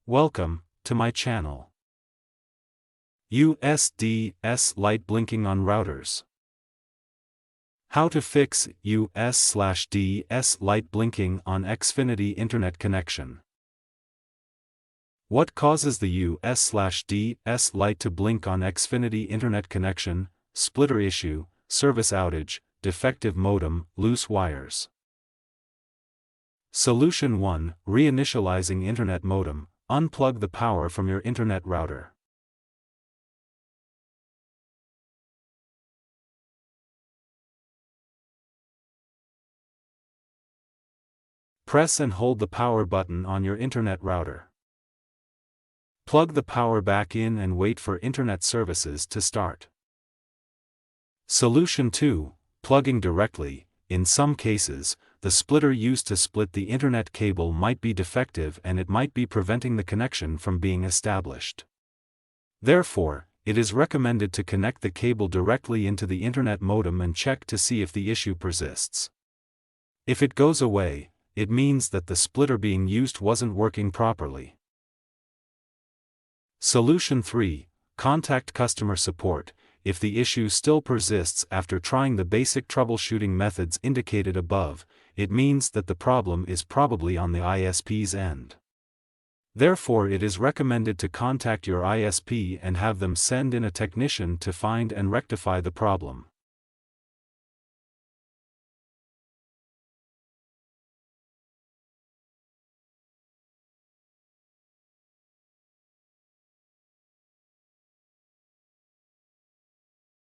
Welcome to my channel. USDS light blinking on routers. How to fix US/DS light blinking on Xfinity internet connection. What causes the US/DS light to blink on Xfinity internet connection? Splitter issue, service outage, defective modem, loose wires. Solution 1: Reinitializing internet modem. Unplug the power from your internet router. Press and hold the power button on your internet router. Plug the power back in and wait for internet services to start. Solution 2: Plugging directly. In some cases, the splitter used to split the internet cable might be defective and it might be preventing the connection from being established. Therefore, it is recommended to connect the cable directly into the internet modem and check to see if the issue persists. If it goes away, it means that the splitter being used wasn't working properly. Solution 3: Contact customer support. If the issue still persists after trying the basic troubleshooting methods indicated above, it means that the problem is probably on the ISP's end. Therefore, it is recommended to contact your ISP and have them send in a technician to find and rectify the problem.